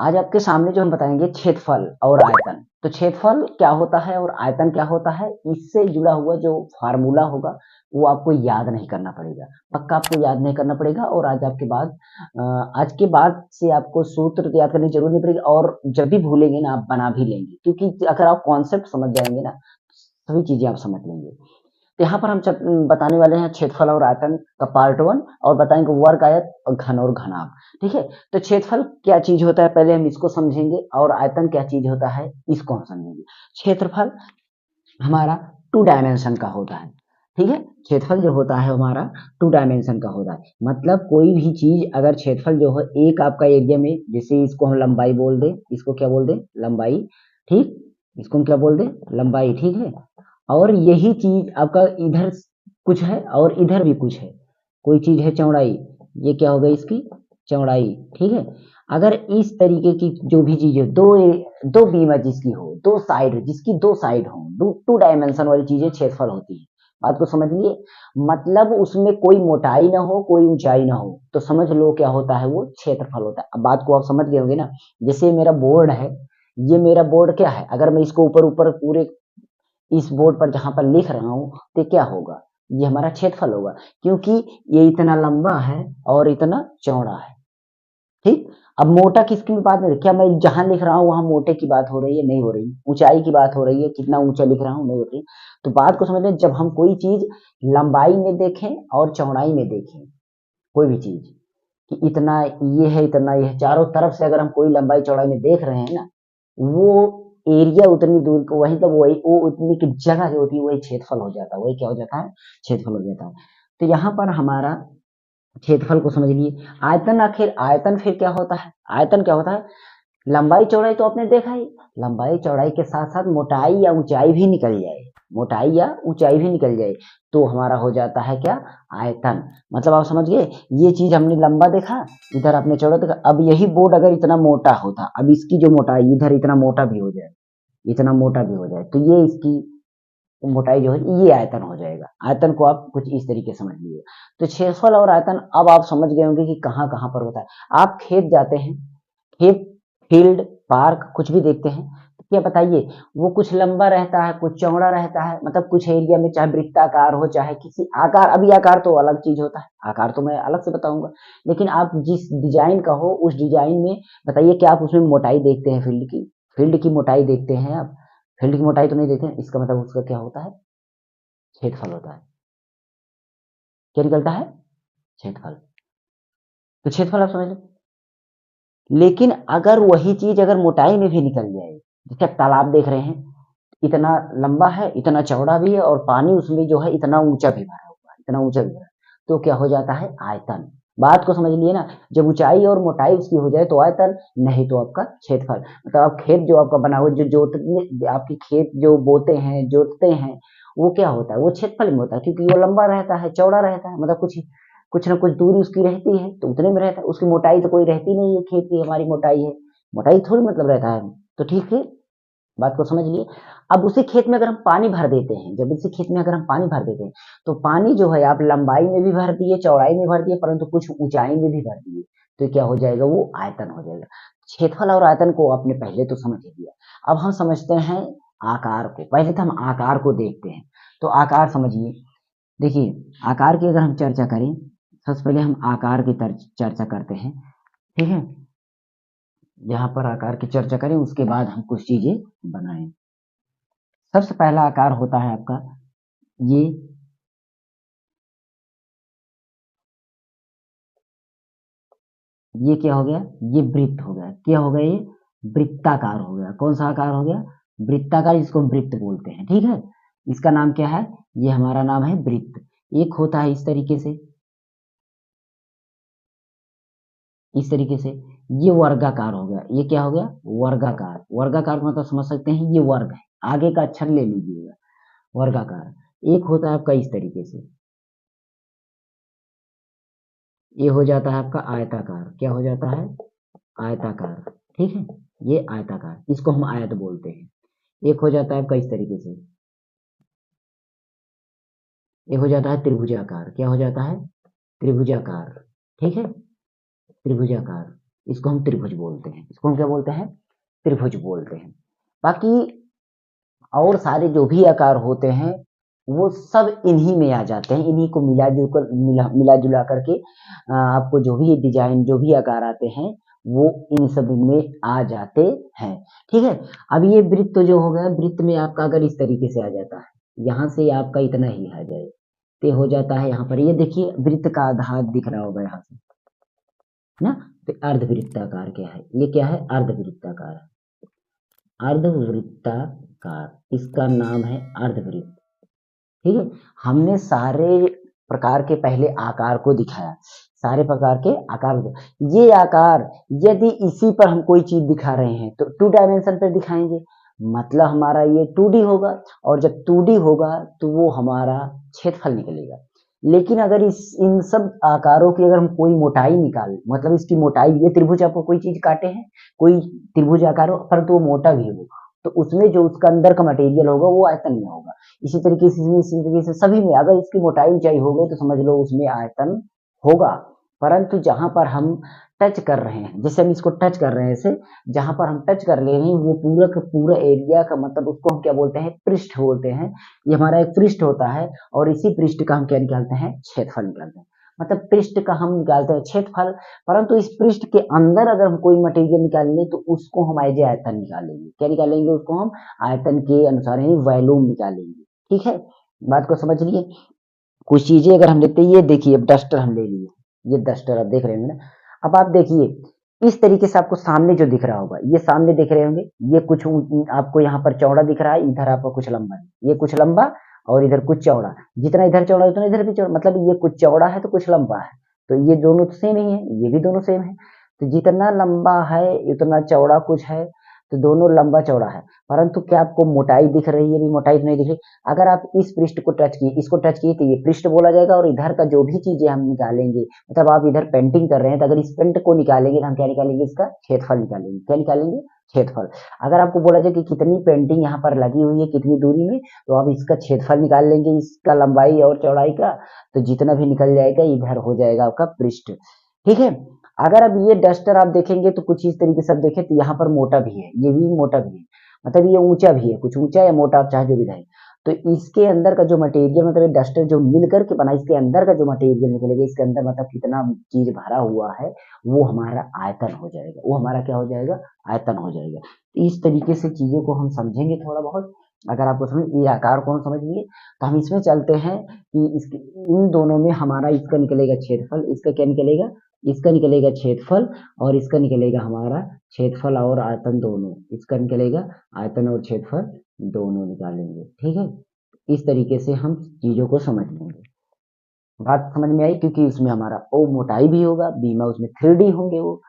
आज आपके सामने जो हम बताएंगे क्षेत्रफल और आयतन। तो क्षेत्रफल क्या होता है और आयतन क्या होता है, इससे जुड़ा हुआ जो फार्मूला होगा वो आपको याद नहीं करना पड़ेगा, पक्का आपको याद नहीं करना पड़ेगा। और आज के बाद से आपको सूत्र याद करने की जरूरत नहीं पड़ेगी, और जब भी भूलेंगे ना आप बना भी लेंगे, क्योंकि अगर आप कॉन्सेप्ट समझ जाएंगे ना सभी चीजें आप समझ लेंगे। तो यहाँ पर हम बताने वाले हैं क्षेत्रफल और आयतन का पार्ट वन, और बताएंगे वर्ग, आयत और घन और घनाभ। ठीक है, तो क्षेत्रफल क्या चीज होता है पहले हम इसको समझेंगे, और आयतन क्या चीज होता है इसको हम समझेंगे। क्षेत्रफल हमारा टू डायमेंशन का होता है। ठीक है, क्षेत्रफल जो होता है हमारा टू डायमेंशन का होता है, मतलब कोई भी चीज अगर क्षेत्रफल जो है एक आपका एरिया में, जैसे इसको हम लंबाई बोल दे, इसको क्या बोल दे, लंबाई। ठीक, इसको हम क्या बोल दे, लंबाई। ठीक है, और यही चीज आपका इधर कुछ है और इधर भी कुछ है, कोई चीज है चौड़ाई, ये क्या हो गई इसकी चौड़ाई। ठीक है, अगर इस तरीके की जो भी चीज है, दो बीम जिसकी हो, दो साइड जिसकी दो साइड हो, टू डायमेंशन वाली चीजें क्षेत्रफल होती है। बात को समझ लिए, मतलब उसमें कोई मोटाई ना हो कोई ऊंचाई ना हो, तो समझ लो क्या होता है, वो क्षेत्रफल होता है। अब बात को आप समझ गए होंगे ना। जैसे मेरा बोर्ड है, ये मेरा बोर्ड क्या है, अगर मैं इसको ऊपर ऊपर पूरे इस बोर्ड पर जहां पर लिख रहा हूं तो क्या होगा, ये हमारा क्षेत्रफल होगा, क्योंकि ये इतना लंबा है और इतना चौड़ा है। ठीक, अब मोटा किसकी भी बात नहीं, क्या मैं जहां लिख रहा हूं वहां मोटे की बात हो रही है, नहीं हो रही। ऊंचाई की बात हो रही है, कितना ऊंचा लिख रहा हूं, नहीं हो रही। तो बात को समझ लें, जब हम कोई चीज लंबाई में देखें और चौड़ाई में देखें, कोई भी चीज कि इतना ये है इतना ये है, चारों तरफ से अगर हम कोई लंबाई चौड़ाई में देख रहे हैं ना, वो एरिया उतनी दूर को वही, तब वही वो उतनी की जगह जो होती है वही क्षेत्रफल हो जाता है, वही क्या हो जाता है, क्षेत्रफल हो जाता है। तो यहाँ पर हमारा क्षेत्रफल को समझ लिए। आयतन, आखिर आयतन फिर क्या होता है, आयतन क्या होता है, लंबाई चौड़ाई तो आपने देखा ही, लंबाई चौड़ाई के साथ साथ मोटाई या ऊंचाई भी निकल जाए, मोटाई या ऊंचाई भी निकल जाए, तो हमारा हो जाता है क्या, आयतन। मतलब आप समझ गए, ये चीज हमने लंबा देखा, इधर आपने चौड़ा देखा। अब यही बोर्ड अगर इतना मोटा होता, अब इसकी जो मोटाई इधर इतना मोटा भी हो जाए, इतना मोटा भी हो जाए, तो ये इसकी मोटाई जो है ये आयतन हो जाएगा। आयतन को आप कुछ इस तरीके समझ लीजिए। तो क्षेत्रफल और आयतन अब आप समझ गए होंगे कि कहाँ कहाँ पर होता है। आप खेत जाते हैं, खेत, फील्ड, पार्क कुछ भी देखते हैं, तो क्या बताइए, वो कुछ लंबा रहता है कुछ चौड़ा रहता है, मतलब कुछ एरिया में चाहे वृत्ताकार हो चाहे किसी आकार, अभी आकार तो अलग चीज होता है, आकार तो मैं अलग से बताऊंगा, लेकिन आप जिस डिजाइन का हो उस डिजाइन में बताइए कि आप उसमें मोटाई देखते हैं, फील्ड की मोटाई देखते हैं आप, फील्ड की मोटाई तो नहीं देखते हैं, इसका मतलब उसका क्या होता है, क्षेत्रफल होता है। क्या निकलता है, क्षेत्रफल। तो क्षेत्रफल आप समझ लो। लेकिन अगर वही चीज अगर मोटाई में भी निकल जाए, जैसे आप तालाब देख रहे हैं, इतना लंबा है इतना चौड़ा भी है और पानी उसमें जो है इतना ऊंचा भी भरा हुआ है, इतना ऊंचा भी भरा, तो क्या हो जाता है, आयतन। बात को समझ लिए ना, जब ऊंचाई और मोटाई उसकी हो जाए तो आयतन, नहीं तो आपका क्षेत्रफल। मतलब आप खेत जो आपका बना हुआ जो जोतने आपकी खेत जो बोते हैं जोतते हैं, वो क्या होता है, वो क्षेत्रफल में होता है, क्योंकि वो लंबा रहता है चौड़ा रहता है, मतलब कुछ कुछ ना कुछ दूरी उसकी रहती है तो उतने में रहता है, उसकी मोटाई तो कोई रहती नहीं है, खेत की हमारी मोटाई है, मोटाई थोड़ी मतलब रहता है। तो ठीक है, बात को समझ लिए। अब उसी खेत में अगर हम पानी भर देते हैं, जब इसी खेत में अगर हम पानी भर देते हैं, तो पानी जो है आप लंबाई में भी भर दिए चौड़ाई में भर दिए, परंतु कुछ ऊंचाई में भी भर दिए, तो क्या हो जाएगा, वो आयतन हो जाएगा। क्षेत्रफल और आयतन को आपने पहले तो समझ ही लिया। अब हम समझते हैं आकार को, पहले तो हम आकार को देखते हैं। तो आकार समझिए, देखिए आकार की अगर हम चर्चा करें, सबसे पहले हम आकार की चर्चा करते हैं। ठीक है, यहाँ पर आकार की चर्चा करें उसके बाद हम कुछ चीजें बनाएं। सबसे पहला आकार होता है आपका ये, ये क्या हो गया, ये वृत्त हो गया, क्या हो गया, ये वृत्ताकार हो गया। कौन सा आकार हो गया, वृत्ताकार, जिसको हम वृत्त बोलते हैं। ठीक है, इसका नाम क्या है, ये हमारा नाम है वृत्त। एक होता है इस तरीके से, इस तरीके से, ये वर्गाकार हो गया, ये क्या हो गया, वर्गाकार। वर्गाकार मतलब समझ सकते हैं, ये वर्ग है, आगे का अक्षर ले लीजिएगा, वर्गाकार। एक होता है आपका इस तरीके से, ये हो जाता है आपका आयताकार, क्या हो जाता है, आयताकार। ठीक है, ये आयताकार, इसको हम आयत बोलते हैं। एक हो जाता है आपका इस तरीके से, एक हो जाता है त्रिभुजाकार, क्या हो जाता है, त्रिभुजाकार। ठीक है, त्रिभुजाकार, इसको हम त्रिभुज बोलते हैं। इसको हम क्या बोलते हैं? त्रिभुज बोलते हैं। बाकी और सारे जो भी आकार होते हैं वो सब इन्हीं में आ जाते हैं, इन्हीं को मिला जुला करके आपको जो भी डिजाइन जो भी आकार आते हैं वो इन सब में आ जाते हैं। ठीक है, अब ये वृत्त तो जो हो गया, वृत्त में आपका अगर इस तरीके से आ जाता है, यहाँ से आपका इतना ही आ जाए तो हो जाता है यहाँ पर, ये देखिए वृत्त का आधार दिख रहा होगा यहाँ से ना। तो अर्धवृत्ताकार क्या है? ये क्या है? अर्धवृत्ताकार है। अर्धवृत्ताकार इसका नाम है अर्धवृत्त। ठीक है, हमने सारे प्रकार के पहले आकार को दिखाया, सारे प्रकार के आकार। ये आकार यदि इसी पर हम कोई चीज दिखा रहे हैं तो 2 डायमेंशन पर दिखाएंगे, मतलब हमारा ये 2D होगा, और जब 2D होगा तो वो हमारा क्षेत्रफल निकलेगा। लेकिन अगर इन सब आकारों की अगर हम कोई मोटाई निकाल, मतलब इसकी मोटाई, ये त्रिभुज आपको कोई चीज काटे हैं, कोई त्रिभुज आकार हो परंतु वो मोटा भी हो, तो उसमें जो उसका अंदर का मटेरियल होगा वो आयतन में होगा। इसी तरीके से सभी में अगर इसकी मोटाई ऊंचाई हो गई तो समझ लो उसमें आयतन होगा। परंतु जहां पर हम टच कर रहे हैं, जैसे हम इसको टच कर रहे हैं, ऐसे जहां पर हम टच कर ले रहे हैं वो पूरा का पूरा एरिया का, मतलब उसको हम क्या बोलते हैं? पृष्ठ बोलते हैं। ये हमारा एक पृष्ठ होता है और इसी पृष्ठ का हम क्या निकालते हैं? क्षेत्रफल निकालते हैं। मतलब पृष्ठ का हम निकालते हैं क्षेत्रफल, परंतु इस पृष्ठ के अंदर अगर हम कोई मटेरियल निकालेंगे तो उसको हम एज आयतन निकालेंगे। क्या निकालेंगे? उसको हम आयतन के अनुसार यानी वॉल्यूम निकालेंगे। ठीक है, बात को समझ लिए। कुछ चीजें अगर हम देखते हैं, ये देखिए अब डस्टर हम ले लिए, ये डस्टर आप देख रहे होंगे ना। अब आप देखिए इस तरीके से आपको सामने जो दिख रहा होगा, ये सामने दिख रहे होंगे, ये कुछ आपको यहाँ पर चौड़ा दिख रहा है, इधर आपको कुछ लंबा है, ये कुछ लंबा और इधर कुछ चौड़ा। जितना इधर चौड़ा उतना इधर भी चौड़ा, मतलब ये कुछ चौड़ा है तो कुछ लंबा है, तो ये दोनों तो सेम ही है, ये भी दोनों सेम है। तो जितना लंबा है उतना चौड़ा कुछ है, तो दोनों लंबा चौड़ा है। परंतु क्या आपको मोटाई दिख रही है? भी मोटाई नहीं दिख रही। अगर आप इस पृष्ठ को टच किए, इसको टच किए, तो ये पृष्ठ बोला जाएगा, और इधर का जो भी चीजें हम निकालेंगे, मतलब आप इधर पेंटिंग कर रहे हैं तो अगर इस पेंट को निकालेंगे तो हम क्या निकालेंगे? इसका क्षेत्रफल निकालेंगे। क्या निकालेंगे? क्षेत्रफल। अगर आपको बोला जाए कि कितनी पेंटिंग यहाँ पर लगी हुई है, कितनी दूरी में, तो आप इसका क्षेत्रफल निकाल लेंगे, इसका लंबाई और चौड़ाई का, तो जितना भी निकल जाएगा इधर हो जाएगा आपका पृष्ठ। ठीक है, अगर अब ये डस्टर आप देखेंगे तो कुछ इस तरीके से आप देखें तो यहाँ पर मोटा भी है, ये भी मोटा भी है, मतलब ये ऊंचा भी है, कुछ ऊंचा या मोटा आप चाहे जो भी रहे। तो इसके अंदर का जो मटेरियल, मतलब ये डस्टर जो मिल करके बना, इसके अंदर का जो मटेरियल निकलेगा, इसके अंदर मतलब कितना चीज भरा हुआ है, वो हमारा आयतन हो जाएगा। वो हमारा क्या हो जाएगा? आयतन हो जाएगा। तो इस तरीके से चीजों को हम समझेंगे थोड़ा बहुत। अगर आपको समझ ये आकार को हम समझ लिए तो हम इसमें चलते हैं कि इसके इन दोनों में हमारा इसका निकलेगा क्षेत्रफल, इसका क्या निकलेगा? इसका निकलेगा क्षेत्रफल, और इसका निकलेगा हमारा क्षेत्रफल और आयतन दोनों, इसका निकलेगा आयतन और क्षेत्रफल दोनों निकालेंगे। ठीक है, इस तरीके से हम चीजों को समझ लेंगे। बात समझ में आई? क्योंकि उसमें हमारा ओ मोटाई भी होगा, बी में उसमें 3D होंगे वो,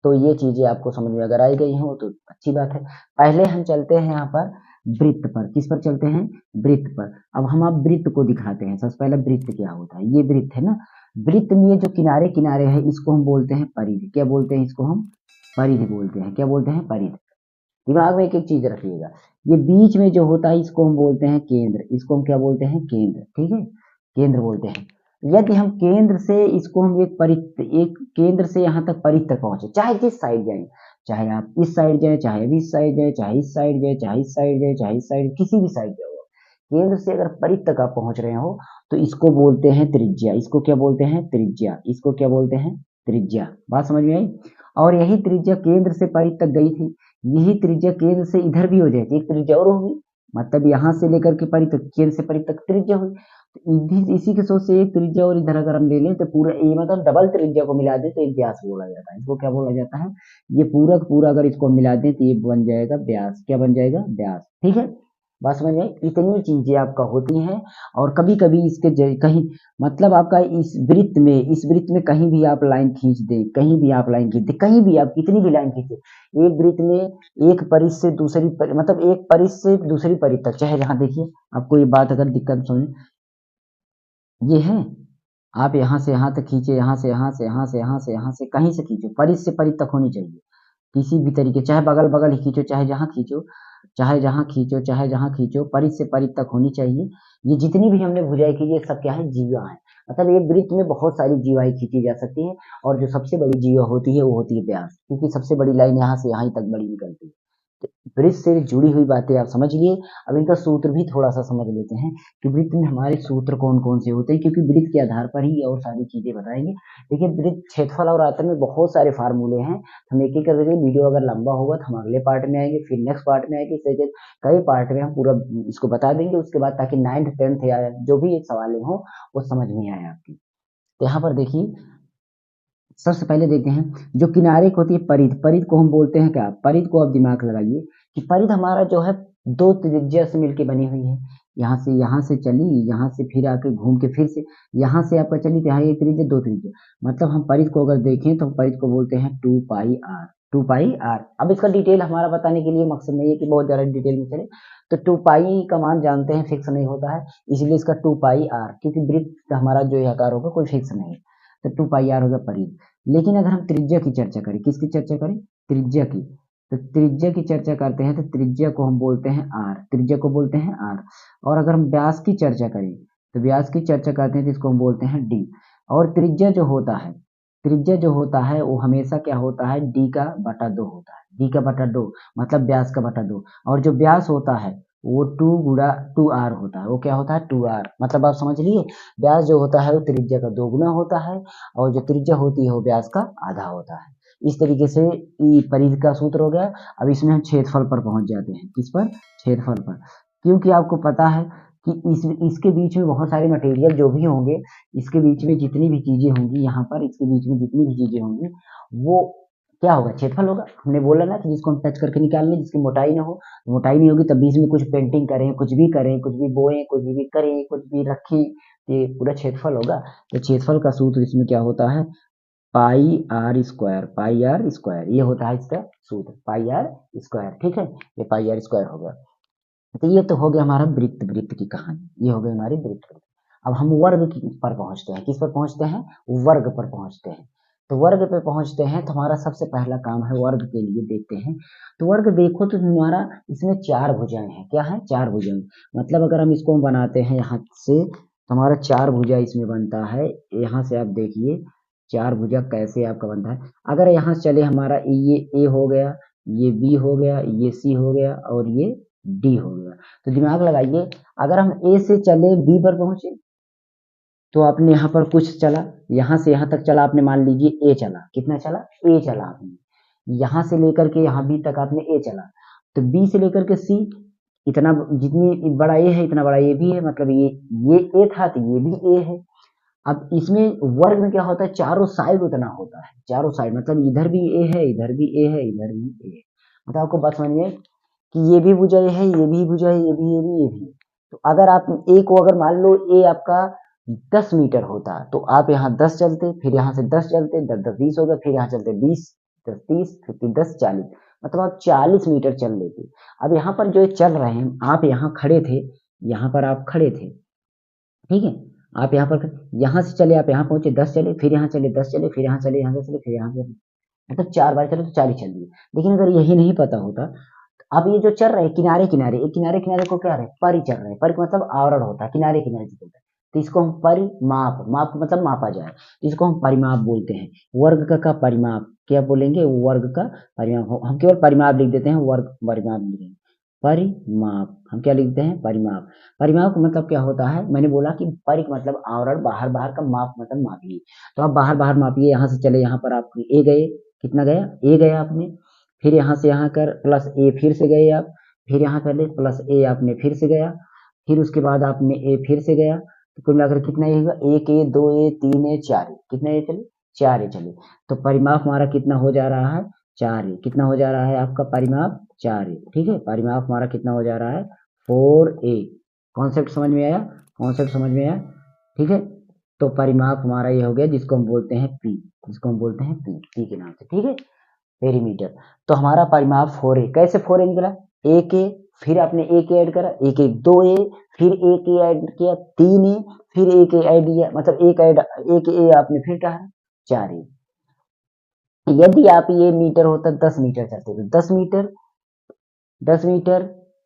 तो ये चीजें आपको समझ में अगर आई गई हो तो अच्छी बात है। पहले हम चलते हैं यहाँ पर वृत्त पर। किस पर चलते हैं? वृत्त पर। अब हम आप वृत्त को दिखाते हैं। सबसे पहले वृत्त क्या होता है? ये वृत्त है ना, वृत्त में जो किनारे किनारे है इसको हम बोलते हैं परिधि। क्या बोलते हैं? इसको हम परिधि बोलते हैं। क्या बोलते हैं? परिधि। दिमाग में एक एक चीज रखिएगा, ये बीच में जो होता है इसको हम बोलते हैं केंद्र। इसको हम क्या बोलते हैं? केंद्र। ठीक है, केंद्र बोलते हैं। यदि हम केंद्र से इसको हम एक केंद्र से यहाँ तक परिध तक पहुंचे, चाहे जिस साइड जाए, चाहे आप इस साइड जाए, चाहे इस साइड जाए, चाहे इस साइड जाए, चाहे इस साइड जाए, चाहे इस साइड, किसी भी साइड जाओ, केंद्र से अगर परिध तक आप पहुंच रहे हो तो इसको बोलते हैं त्रिज्या। इसको क्या बोलते हैं? त्रिज्या। इसको क्या बोलते हैं? त्रिज्या। बात समझ में आई? और यही त्रिज्या केंद्र से परिध तक गई थी, यही त्रिज्या केंद्र से इधर भी हो जाएगी, एक त्रिज्या और होगी, मतलब यहाँ से लेकर के परिध तक, केंद्र से परिध तक त्रिज्या हुई। तो इसी के सोच से एक त्रिज्या और इधर अगर हम ले लें तो पूरा ये मतलब डबल त्रिज्या को मिला दें तो एक व्यास बोला जाता है। इसको क्या बोला जाता है? ये पूरा का पूरा अगर इसको मिला दें तो ये बन जाएगा व्यास। क्या बन जाएगा? व्यास। ठीक है, बस समझ में? इतनी चीजें आपका होती हैं। और कभी कभी इसके कहीं मतलब आपका इस वृत्त में कहीं भी आप लाइन खींच दें, कहीं भी आप लाइन खींच दें, कहीं भी आप कितनी भी लाइन खींचे, एक वृत्त में एक परिध से दूसरी मतलब एक परिध से दूसरी परिध तक, चाहे जहां देखिए आपको ये बात अगर दिक्कत समझ, ये है आप यहाँ से यहाँ तक खींचे, यहाँ से यहाँ से यहाँ से यहाँ से यहाँ से कहीं से खींचो, परिध से परिध तक होनी चाहिए किसी भी तरीके, चाहे बगल बगल ही खींचो, चाहे जहाँ खींचो, चाहे जहाँ खींचो, चाहे जहाँ खींचो, परिध से परिध तक होनी चाहिए। ये जितनी भी हमने भुजाएं की ये सब क्या है? जीवा है। मतलब एक वृत्त में बहुत सारी जीवाएं खींची जा सकती है, और जो सबसे बड़ी जीवा होती है वो होती है व्यास, क्योंकि सबसे बड़ी लाइन यहाँ से यहाँ तक बड़ी निकलती है। वृत्त से जुड़ी हुई बातें आप समझ लिए। अब इनका सूत्र भी थोड़ा सा समझ लेते हैं कि वृत्त में हमारे सूत्र कौन कौन से होते हैं, क्योंकि वृत्त के आधार पर ही और सारी चीजें बताएंगे। देखिए, वृत्त, क्षेत्रफल और आयतन में बहुत सारे फार्मूले हैं, हम एक एक करके, वीडियो अगर लंबा होगा तो हम अगले पार्ट में आएंगे, फिर नेक्स्ट पार्ट में आएंगे, फिर कई पार्ट में हम पूरा इसको बता देंगे उसके बाद, ताकि 9th 10th या जो भी सवाल हो वो समझ में आए आपकी। तो यहाँ पर देखिए, सबसे पहले देखते हैं जो किनारे की होती है परिध, परिध को हम बोलते हैं क्या, परिध को आप दिमाग लगाइए कि परिध हमारा जो है दो त्रिज्या से मिलकर बनी हुई है। यहाँ से चली, यहाँ से फिर आके घूम के फिर से यहाँ से आपका चली, तो यहाँ एक त्रिज्या दो त्रिज्या, मतलब हम परिध को अगर देखें तो परिध को बोलते हैं 2πr, 2πr। अब इसका डिटेल हमारा बताने के लिए मकसद नहीं है कि बहुत ज्यादा डिटेल में चले, तो 2π का मान जानते हैं, फिक्स नहीं होता है, इसलिए इसका 2πr, क्योंकि वृत्त हमारा जो ये आकार होगा कोई फिक्स नहीं है, तो 2πr होगा परिध। लेकिन अगर हम त्रिज्या की चर्चा करें, किसकी चर्चा करें, त्रिज्या की, तो त्रिज्या की चर्चा करते हैं तो त्रिज्या को हम बोलते हैं आर, त्रिज्या को बोलते हैं आर। और अगर हम व्यास की चर्चा करें तो व्यास की चर्चा करते हैं तो इसको हम बोलते हैं डी। और त्रिज्या जो होता है, त्रिज्या जो होता है वो हमेशा क्या होता है, डी का बटा दो होता है, डी का बटा दो, मतलब व्यास का बटा दो। और जो व्यास होता है वो 2 होता है, वो क्या होता है 2r, मतलब आप समझ लिए, व्यास जो होता है वो त्रिज्या का दोगुना होता है, और जो त्रिज्या होती है वो व्यास का आधा होता है। इस तरीके से परिधि का सूत्र हो गया। अब इसमें हम क्षेत्रफल पर पहुंच जाते हैं, किस पर, क्षेत्रफल पर, क्योंकि आपको पता है कि इसके बीच में बहुत सारे मटेरियल जो भी होंगे, इसके बीच में जितनी भी चीजें होंगी, यहाँ पर इसके बीच में जितनी भी चीजें होंगी वो क्या होगा, क्षेत्रफल होगा। हमने बोला ना कि जिसको हम टच करके निकाल लें, जिसकी मोटाई ना हो, मोटाई नहीं होगी, तब बीच में कुछ पेंटिंग करें, कुछ भी करें, कुछ भी बोएं, कुछ भी करें, कुछ भी रखें, ये पूरा क्षेत्रफल होगा। तो क्षेत्रफल का सूत्र इसमें क्या होता है, πr², πr², ये होता है इसका सूत्र, πr², ठीक है, ये πr² होगा। तो ये तो हो गया हमारा वृत्त, वृत्त की कहानी, ये हो गई हमारी वृत्त। अब हम वर्ग पर पहुंचते हैं, किस पर पहुंचते हैं, वर्ग पर पहुंचते हैं। तो वर्ग पे पहुंचते हैं तो हमारा सबसे पहला काम है वर्ग के लिए देखते हैं। तो वर्ग देखो तो हमारा इसमें चार भुजाएं हैं, क्या है, चार भुजाएं, मतलब अगर हम इसको बनाते हैं यहाँ से तो हमारा चार भुजा इसमें बनता है। यहाँ से आप देखिए चार भुजा कैसे आपका बनता है। अगर यहाँ चले हमारा ये ए हो गया, ये बी हो गया, ये सी हो गया, और ये डी हो गया। तो दिमाग लगाइए, अगर हम ए से चले बी पर पहुंचे तो आपने यहाँ पर कुछ चला, यहाँ से यहाँ तक चला, आपने मान लीजिए ए चला, कितना चला, ए चला आपने, यहाँ से लेकर के यहाँ बी तक आपने ए चला, तो बी से लेकर के सी, इतना जितनी बड़ा ए है इतना बड़ा ए भी है, मतलब ये ए था तो ये भी ए है। अब इसमें वर्ग में क्या होता है, चारों साइड उतना होता है, चारों साइड मतलब इधर भी ए है, इधर भी ए है, इधर भी ए है, मतलब आपको बात समझ में कि ये भी भुजा है, ये भी भुजा है, ये भी, ये भी, ये भी। तो अगर आप ए को अगर मान लो ए आपका 10 मीटर होता तो आप यहाँ 10 चलते, फिर यहाँ से 10 चलते, 10 10 20 हो गया, फिर यहाँ चलते 20 10 30, फिर 10 40, मतलब आप 40 मीटर चल लेते। अब यहाँ पर जो चल रहे हैं, आप यहाँ खड़े थे, यहाँ पर आप खड़े थे, ठीक है, आप यहाँ पर यहाँ से चले, आप यहाँ पहुंचे 10 चले, फिर यहाँ चले 10 चले, फिर यहाँ चले, यहाँ चले, फिर यहाँ चले, मतलब 4 बार चले तो 40 चल दिए। लेकिन अगर यही नहीं पता होता, अब ये जो चल रहे हैं किनारे किनारे, एक किनारे किनारे को क्या रहे, परि चल रहे हैं, परि मतलब आवरण होता है, किनारे किनारे जो होता है, तो इसको हम परिमाप, माप मतलब मापा जाए, तो इसको हम परिमाप बोलते हैं। वर्ग का परिमाप क्या बोलेंगे, वर्ग का परिमाप, हम केवल परिमाप लिख देते हैं, वर्ग परिमाप लिखेंगे, परिमाप हम क्या लिखते हैं, परिमाप। परिमाप का मतलब क्या होता है, मैंने बोला कि परि मतलब आवरण, बाहर बाहर का, माप मतलब मापिए, तो आप बाहर बाहर मापिए, यहाँ से चले, यहाँ पर आप ए गए, कितना गया, ए गया आपने, फिर यहाँ से यहाँ कर प्लस ए, फिर से गए आप, फिर यहाँ कर ले प्लस ए, आपने फिर से गया, फिर उसके बाद आपने ए फिर से गया, तो कुल मिलाकर कितना ए हुआ, एक ए, दो ए, तीन ए, चार ए, कितना ए चले, चार ए चले। तो परिमाप हमारा कितना हो जा रहा है, चार ए, कितना हो जा रहा है आपका परिमाप, चार ए, ठीक है, परिमाप हमारा कितना हो जा रहा है, 4a। कॉन्सेप्ट समझ में आया, कॉन्सेप्ट समझ में आया, ठीक है। तो परिमाप हमारा ये हो गया, जिसको हम बोलते हैं पी, जिसको हम बोलते हैं पी के नाम से, ठीक है, पेरीमीटर। तो हमारा परिमाप 4a, कैसे 4a निकला, एक ए, फिर आपने एक ऐड करा, एक एक दो ए, फिर एक ए ऐड किया, तीन ए, फिर एक ए ऐड किया, मतलब एक ए आपने फिर कहा, चार ए। यदि आप ये मीटर होता 10 मीटर चलते तो 10 मीटर, 10 मीटर,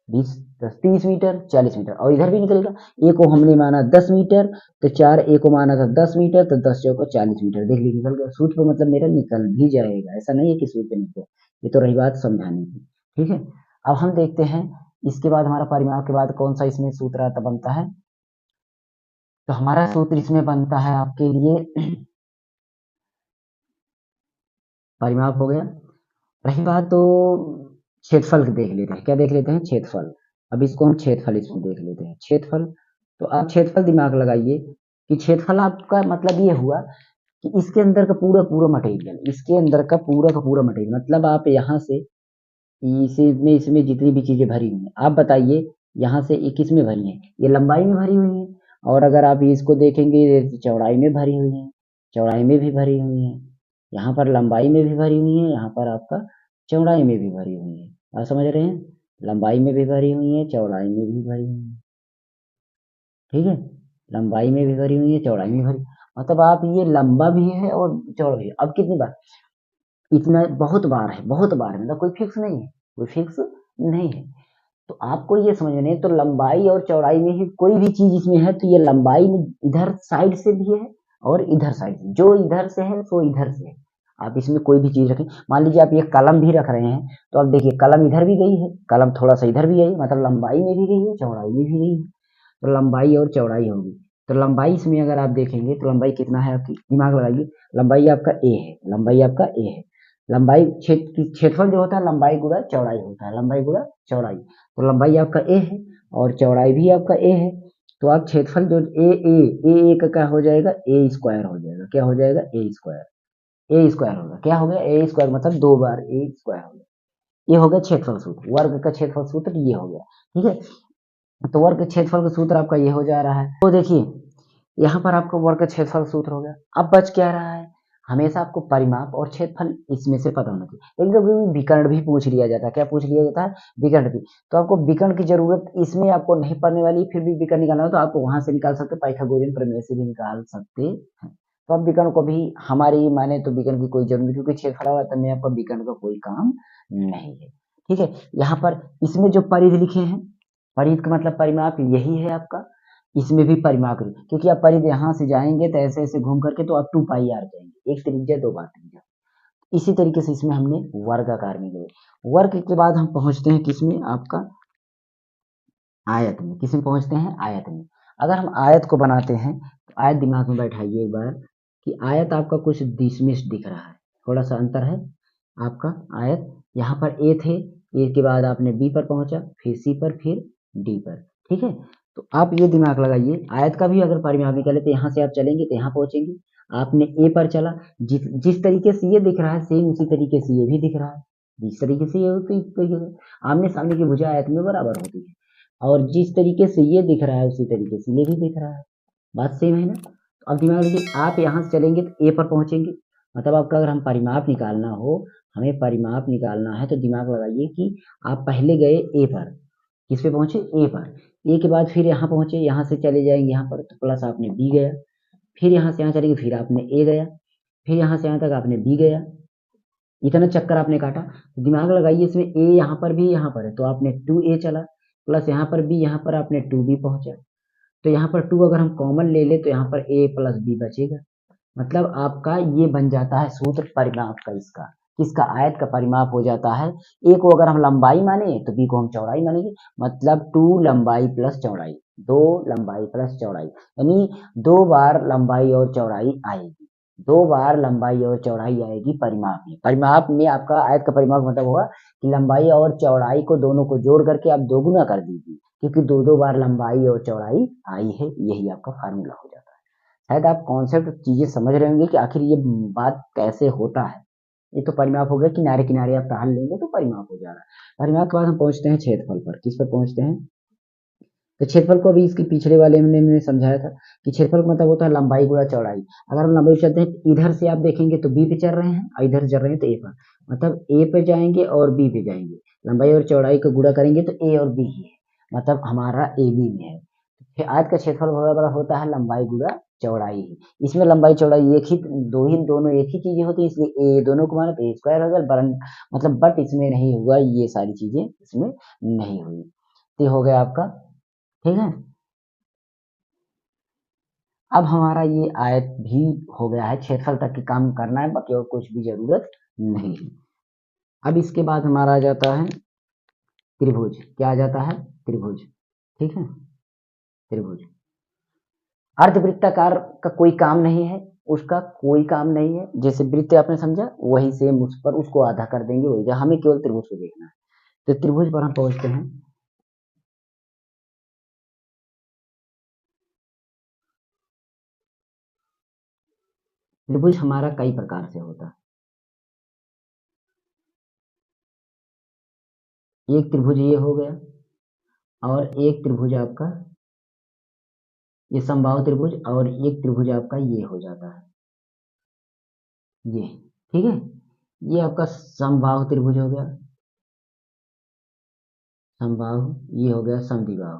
20 10 30 मीटर 40 मीटर, और इधर भी निकलेगा। ए को हमने माना 10 मीटर, तो 4 ए को माना था 10 मीटर, तो 10 चौको 40 मीटर। देख लीजिए निकल गया। सूत्र पे मतलब मेरा निकल भी जाएगा, ऐसा नहीं है कि सूत्र पे निकले। ये तो रही बात समझाने की, ठीक है। अब हम देखते हैं इसके बाद हमारा परिमाप के बाद कौन सा इसमें सूत्र आता बनता है। तो हमारा सूत्र इसमें बनता है आपके लिए परिमाप हो गया। रही बात तो क्षेत्रफल की, देख लेते हैं क्या देख लेते हैं, क्षेत्रफल। अब इसको हम क्षेत्रफल इसमें देख लेते हैं, क्षेत्रफल। तो आप क्षेत्रफल दिमाग लगाइए कि क्षेत्रफल आपका मतलब ये हुआ कि इसके अंदर का पूरा पूरा मटेरियल, इसके अंदर का पूरा मटेरियल, मतलब आप यहाँ से इसमें इसमें जितनी भी चीजें भरी हुई हैं, आप बताइए यहाँ से ये किस में भरी है, ये लंबाई में भरी हुई है। और अगर आप इसको देखेंगे ये चौड़ाई में भरी हुई है, चौड़ाई में भी भरी हुई है, यहाँ पर लंबाई में भी भरी हुई है, यहाँ पर आपका चौड़ाई में भी भरी हुई है। आप समझ रहे हैं, लंबाई में भी भरी हुई है, चौड़ाई में भी भरी हुई है, ठीक है। लंबाई में भी भरी हुई है, चौड़ाई में भरी, मतलब आप ये लंबा भी है और चौड़ा भी है। अब कितनी बार, इतना बहुत बार है, बहुत बार है, मतलब कोई फिक्स नहीं है, कोई फिक्स नहीं है। तो आपको ये समझने, तो लंबाई और चौड़ाई में ही कोई भी चीज इसमें है, तो ये लंबाई में इधर साइड से भी है और इधर साइड से, जो इधर से है सो इधर से है। आप इसमें कोई भी चीज रखें, मान लीजिए आप ये कलम भी रख रहे हैं, तो अब देखिए कलम इधर भी गई है, कलम थोड़ा सा इधर भी गई, मतलब लंबाई में भी गई है, चौड़ाई में भी गई है। तो लंबाई और चौड़ाई होगी। तो लंबाई इसमें अगर आप देखेंगे तो लंबाई कितना है आपकी, दिमाग लगाइए। लंबाई आपका ए है, लंबाई आपका ए है। लंबाई क्षेत्रफल जो होता है लंबाई गुणा चौड़ाई होता है, लंबाई गुणा चौड़ाई। तो लंबाई आपका ए है और चौड़ाई भी आपका ए है। तो आप क्षेत्रफल जो ए का क्या हो जाएगा, ए स्क्वायर हो जाएगा। क्या हो जाएगा, ए स्क्वायर। ए स्क्वायर होगा, क्या हो गया, ए स्क्वायर मतलब 2 बार ए स्क्वायर हो गया। ये हो गया क्षेत्रफल सूत्र, वर्ग का क्षेत्रफल सूत्र ये हो गया, ठीक है। तो वर्ग के क्षेत्रफल का सूत्र आपका ये हो जा रहा है। तो देखिए यहाँ पर आपका वर्ग का क्षेत्रफल सूत्र हो गया। अब बच क्या रहा है, हमेशा आपको परिमाप और क्षेत्रफल इसमें से पता होना चाहिए। एक कभी विकर्ण भी पूछ लिया जाता है, क्या पूछ लिया जाता है, विकर्ण भी। तो आपको विकर्ण की जरूरत इसमें आपको नहीं पड़ने वाली, फिर भी विकर्ण निकालना हो तो आप वहां से निकाल सकते, पाइथागोरियन प्रमेय से भी निकाल सकते हैं। तो अब विकर्ण को भी हमारी माने तो विकर्ण की कोई जरूरत नहीं, क्योंकि क्षेत्रफल वाला में आपका विकर्ण का कोई काम नहीं है, ठीक है। यहाँ पर इसमें जो परिधि लिखे हैं, परिधि का मतलब परिमाप यही है आपका, इसमें भी परिमाप है, क्योंकि आप परिधि यहाँ से जाएंगे तो ऐसे ऐसे घूम करके तो आप 2 पाई आर जाएंगे, एक त्रिज्या 2 बार त्रिज्या। इसी तरीके से इसमें हमने वर्गाकार में गए। वर्ग के बाद हम पहुंचते हैं किसमें, आपका आयत में। किसमें पहुंचते हैं, आयत में। अगर हम आयत को बनाते हैं तो आयत दिमाग में बैठाइए एक बार कि आयत आपका कुछ डिसमिस दिख रहा है, थोड़ा सा अंतर है आपका। आयत यहाँ पर ए थे, ए के बाद आपने बी पर पहुंचा, फिर सी पर, फिर डी पर, ठीक है। तो आप ये दिमाग लगाइए, आयत का भी अगर परिमाप निकाले तो यहाँ से आप चलेंगे तो यहाँ पहुंचेंगे। आपने ए पर चला, जिस तरीके से ये दिख रहा है सेम उसी तरीके से ये भी दिख रहा है, जिस तरीके से ये होती है इस तरीके से आमने सामने की भुजा आयत में बराबर होती है, और जिस तरीके से ये दिख रहा है उसी तरीके से ये भी दिख रहा है, बात सेम है ना। तो अब दिमाग लीजिए, आप यहाँ से चलेंगे तो ए पर पहुंचेंगे, मतलब आपका अगर हम परिमाप निकालना हो, हमें परिमाप निकालना है तो दिमाग लगाइए कि आप पहले गए ए पर, किस पे पहुंचे, ए पर। ए के बाद फिर यहाँ पहुंचे, यहाँ से चले जाएंगे यहाँ पर तो प्लस आपने बी गया, फिर यहाँ से यहाँ चलेंगे फिर आपने ए गया, फिर यहाँ से यहाँ तक आपने बी गया, इतना चक्कर आपने काटा। तो दिमाग लगाइए इसमें ए यहाँ पर भी यहाँ पर है तो आपने 2 ए चला, प्लस यहाँ पर बी, यहाँ पर आपने 2 बी पहुंचा। तो यहाँ पर 2 अगर हम कॉमन ले ले तो यहाँ पर ए प्लस बी बचेगा। मतलब आपका ये बन जाता है सूत्र परिमाप का, इसका किसका, आयत का परिमाप हो जाता है। ए को अगर हम लंबाई माने तो बी को हम चौड़ाई मानेंगे, मतलब 2 लंबाई प्लस चौड़ाई, 2 लंबाई प्लस चौड़ाई, यानी 2 बार लंबाई और चौड़ाई आएगी, 2 बार लंबाई और चौड़ाई आएगी परिमाप में। परिमाप में आपका आयत का परिमाप मतलब होगा कि लंबाई और चौड़ाई को दोनों को जोड़ करके आप दोगुना कर दीजिए, क्योंकि 2 बार लंबाई और चौड़ाई आई है, यही आपका फार्मूला हो जाता है। शायद आप कॉन्सेप्ट चीजें समझ रहे होंगे कि आखिर ये बात कैसे होता है। ये तो परिमाप हो गया, किनारे किनारे आप टहल लेंगे तो परिमाप हो जा रहा है। परिमाप के बाद हम पहुंचते हैं क्षेत्रफल पर, किस पर पहुंचते हैं, तो क्षेत्रफल को अभी इसके पिछले वाले में मैंने समझाया था कि क्षेत्रफल का मतलब होता है लंबाई गुणा चौड़ाई। अगर हम लंबाई चलते हैं इधर से आप देखेंगे तो बी पे चल रहे हैं और इधर से चल रहे हैं तो ए पर, मतलब ए पे जाएंगे और बी पे जाएंगे, लंबाई और चौड़ाई को गुणा करेंगे तो ए और बी ही है, मतलब हमारा ए बी में है। फिर आयत का क्षेत्रफल बराबर होता है लंबाई गुणा चौड़ाई ही। इसमें लंबाई चौड़ाई एक ही, दोनों एक ही चीजें होती है, इसलिए ए दोनों को माना तो ए स्क्वायर हो गया, मतलब बट इसमें नहीं हुआ, ये सारी चीजें इसमें नहीं हुई। ये हो गया आपका, ठीक है। अब हमारा ये आयत भी हो गया है, क्षेत्रफल तक की काम करना है, बाकी और कुछ भी जरूरत नहीं है। अब इसके बाद हमारा आ जाता है त्रिभुज। क्या आ जाता है? त्रिभुज, ठीक है। त्रिभुज अर्धवृत्ताकार का कोई काम नहीं है, उसका कोई काम नहीं है। जैसे वृत्त आपने समझा, वही सेम उस पर उसको आधा कर देंगे, वही हमें केवल त्रिभुज को देखना है। तो त्रिभुज पर हम पहुंचते हैं। त्रिभुज हमारा कई प्रकार से होता है। एक त्रिभुज ये हो गया, और एक त्रिभुज आपका ये समबाहु त्रिभुज, और एक त्रिभुज आपका ये हो जाता है, ये, ठीक है। ये आपका समबाहु त्रिभुज हो गया, समबाहु। ये हो गया समद्विबाहु,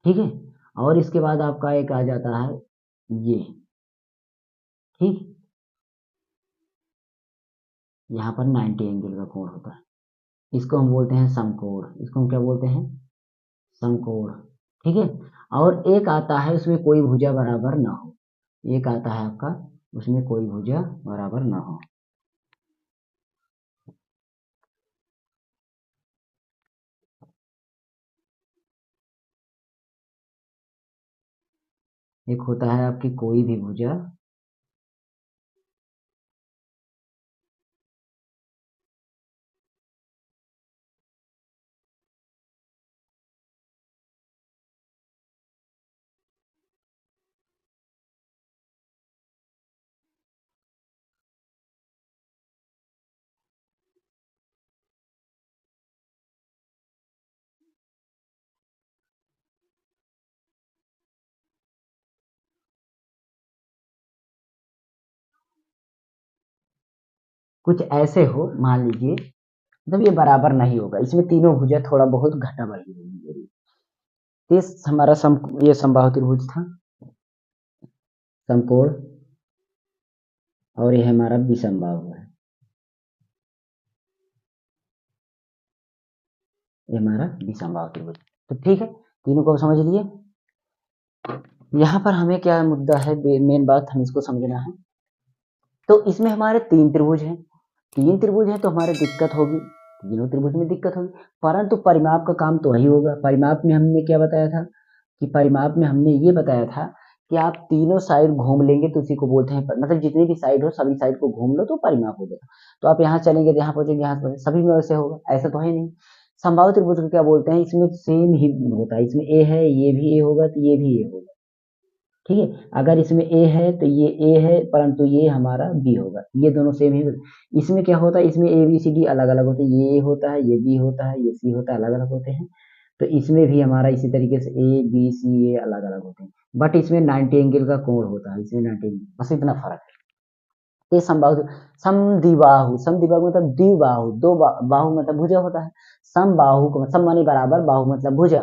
ठीक है। और इसके बाद आपका एक आ जाता है ये, ठीक। यहाँ पर 90 एंगल का कोण होता है, इसको हम बोलते हैं समकोण। इसको हम क्या बोलते हैं? समकोण, ठीक है। और एक आता है उसमें कोई भुजा बराबर ना हो, एक आता है आपका उसमें कोई भुजा बराबर ना हो। एक होता है आपकी कोई भी भुजा कुछ ऐसे हो, मान लीजिए जब ये बराबर नहीं होगा, इसमें तीनों भुजा थोड़ा बहुत घटा बढ़ी होगी। ये हमारा ये समबाहु त्रिभुज था, समकोण, और ये हमारा विषमबाहु है, ये हमारा विषमबाहु त्रिभुज। तो ठीक है, तीनों को समझ लिए। यहाँ पर हमें क्या मुद्दा है, मेन बात हम इसको समझना है। तो इसमें हमारे तीन त्रिभुज हैं, तीन त्रिभुज हैं तो हमारे दिक्कत होगी, तीनों त्रिभुज में दिक्कत होगी, परंतु परिमाप का काम तो वही होगा। परिमाप में हमने क्या बताया था कि परिमाप में हमने ये बताया था कि आप तीनों साइड घूम लेंगे तो उसी को बोलते हैं, मतलब जितनी भी साइड हो सभी साइड को घूम लो तो परिमाप हो जाएगा। तो आप यहाँ चलेंगे तो यहाँ पहुंचेंगे, यहाँ पहुंचेंगे, सभी में वैसे होगा, ऐसा तो है नहीं। संभावित त्रिभुज को क्या बोलते हैं? इसमें सेम ही होता है, इसमें ए है, ये भी ए होगा तो ये भी ए होगा, ठीक है। अगर इसमें ए है तो ये ए है, परंतु ये हमारा बी होगा, ये दोनों सेम ही। इसमें क्या होता है? इसमें ए बी सी डी अलग अलग होते हैं, ये होता है, ये बी होता है, ये सी होता है, अलग अलग होते हैं। तो इसमें भी हमारा इसी तरीके से ए बी सी ए अलग अलग होते हैं, बट इसमें 90 एंगल का कोण होता है, इसमें 90 एंगल, बस इतना फर्क है। ये समबाहु, समद्विबाहु, समद्विबाहु मतलब द्विबाहु, दो बाहु मतलब भुजा होता है। समबाहु को सम माने बराबर, बाहु मतलब भुजा,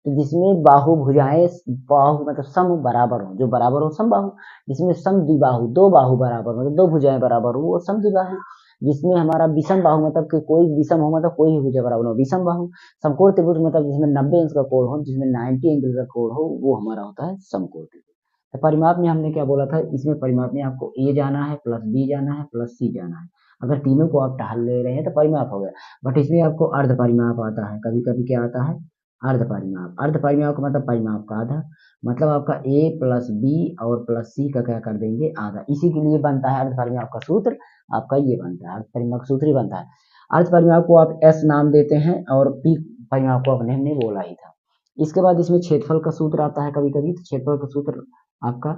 तो जिसमें बाहु भुजाएं, बाहु मतलब सम बराबर हो, जो बराबर हो समबाहु। जिसमें समद्विबाहु, दो बाहु बराबर मतलब दो भुजाएं बराबर हो, वो समद्विबाहु। जिसमें हमारा विषम बाहु मतलब कि कोई विषम हो, मतलब कोई भी भुजा बराबर हो, विषम बाहु। समकोण त्रिभुज मतलब जिसमें 90 अंश का कोण हो, जिसमें 90 एंगल का कोण हो, वो हमारा होता है समकोण त्रिभुज। तो परिमाप में हमने क्या बोला था? इसमें परिमाप में आपको ए जाना है, प्लस बी जाना है, प्लस सी जाना है। अगर तीनों को आप टहल ले रहे हैं तो परिमाप हो गया, बट इसमें आपको अर्ध परिमाप आता है, कभी कभी क्या आता है? अर्ध परिमाप। अर्ध परिमाप का मतलब परिमाप का आधा, मतलब आपका ए प्लस बी और प्लस सी का क्या कर देंगे? आधा। इसी के लिए बनता है अर्ध परिमाप का सूत्र, आपका ये बनता है, अर्ध परिमाप का सूत्र ही बनता है। अर्ध परिमाप को आप एस नाम देते हैं, और पी परिमाप को अपने हमने बोला ही था। इसके बाद इसमें क्षेत्रफल का सूत्र आता है कभी कभी, तो क्षेत्रफल का सूत्र आपका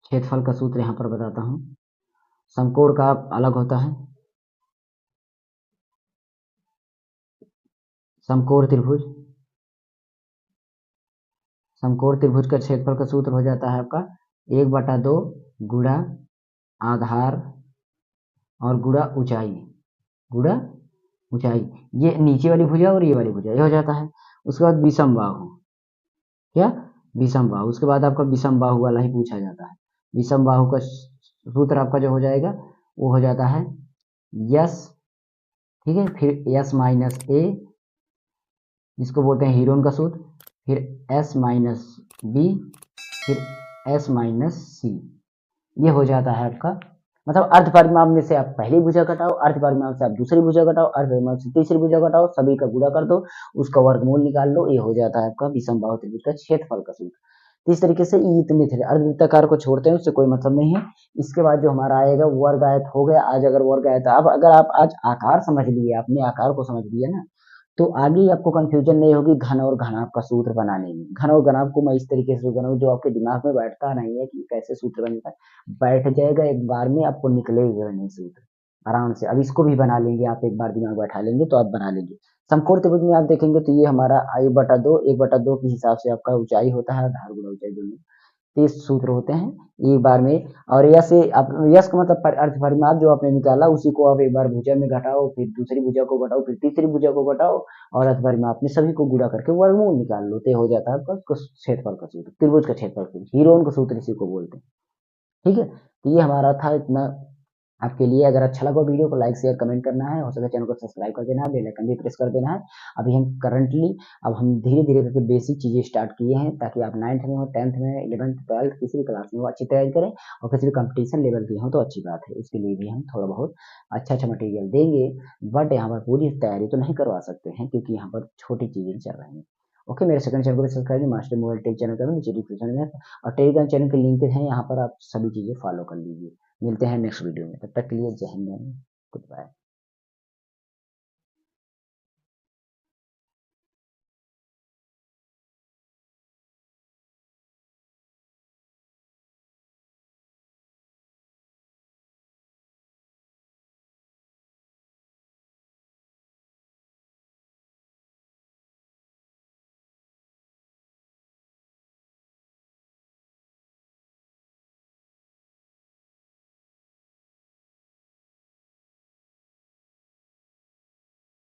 क्षेत्रफल का सूत्र यहाँ पर बताता हूँ। समकोण का अलग होता है, समकोण त्रिभुज, समकोण त्रिभुज का क्षेत्रफल का सूत्र हो जाता है आपका 1/2 गुणा आधार और गुणा ऊंचाई, गुणा ऊंचाई। ये नीचे वाली भुजा और ये वाली भुजा, ये हो जाता है। उसके बाद विषम बाहु, क्या? विषम बाहु। उसके बाद आपका विषम बाहु वाला ही पूछा जाता है। विषम बाहु का सूत्र आपका जो हो जाएगा वो हो जाता है यस, ठीक है, फिर एस माइनस ए जिसको बोलते हैं हीरोन का सूत्र, फिर एस माइनस बी, फिर एस माइनस सी। ये हो जाता है आपका, मतलब अर्ध परिमाप में से आप पहली भुजा घटाओ, अर्ध परिमाप से आप दूसरी भुजा घटाओ, अर्ध परिमाप से तीसरी भुजा घटाओ, सभी का गुणा कर दो, उसका वर्गमूल निकाल लो, ये हो जाता है आपका विषम बाहु त्रिभुज का क्षेत्रफल का सूत्र। तो इस तरीके से ये इतने थे, अर्धवृत्ताकार को छोड़ते हैं, उससे कोई मतलब नहीं है। इसके बाद जो हमारा आएगा वर्ग आयत हो गया। आज अगर वर्ग आयत, अब अगर आप आज आकार समझ लिए, आपने आकार को समझ लिया ना, तो आगे आपको कंफ्यूजन नहीं होगी घन और घनाभ का सूत्र बनाने में। घन और घनाभ को मैं इस तरीके से बनाऊँ जो आपके दिमाग में बैठता नहीं है कि कैसे सूत्र बनता है, बैठ जाएगा एक बार में, आपको निकलेगा नहीं सूत्र आराम से। अब इसको भी बना लेंगे आप, एक बार दिमाग बैठा लेंगे तो आप बना लेंगे। समकोण त्रिभुज में आप देखेंगे तो ये हमारा आई बटा दो, एक बटा दो के हिसाब से आपका ऊंचाई होता है, आधार गुणा ऊंचाई दोनों 30 सूत्र होते हैं एक बार में। और यस से आप, यस का मतलब अर्थ परिमाप जो आपने निकाला उसी को आप एक बार भुजा में घटाओ, फिर दूसरी भुजा को घटाओ, फिर तीसरी भुजा को घटाओ, और अर्थ परिमाप में सभी को गुणा करके वर्गमूल निकाल लो, तो हो जाता है आपका क्षेत्रफल का सूत्र, त्रिभुज का क्षेत्रफल, हीरोन का सूत्र इसी को बोलते हैं। ठीक है, तो ये हमारा था इतना आपके लिए। अगर अच्छा लगा वीडियो को लाइक शेयर कमेंट करना है, हो सके चैनल को सब्सक्राइब कर देना है, बेल आइकन भी प्रेस कर देना है। अभी हम करंटली, अब हम धीरे धीरे करके बेसिक चीजें स्टार्ट किए हैं, ताकि आप 9th में हो, 10th में, 11th 12th किसी भी क्लास में हो अच्छी तैयारी करें, और किसी भी कंपटीशन लेवल की हो तो अच्छी बात है, उसके लिए भी हम थोड़ा बहुत अच्छा अच्छा मटेरियल देंगे। बट यहाँ पर पूरी तैयारी तो नहीं करवा सकते हैं, क्योंकि यहाँ पर छोटी चीजें चल रही हैं। ओके, मेरे सेकंड चैनल को भी subscribe, master mobile take channel का नीचे डिस्क्रिप्शन में, और टेलीग्राम चैनल के लिंक है यहाँ पर, आप सभी चीजें फॉलो कर लीजिए। मिलते हैं नेक्स्ट वीडियो में, तब तक के लिए जय हिंद, गुड बाय।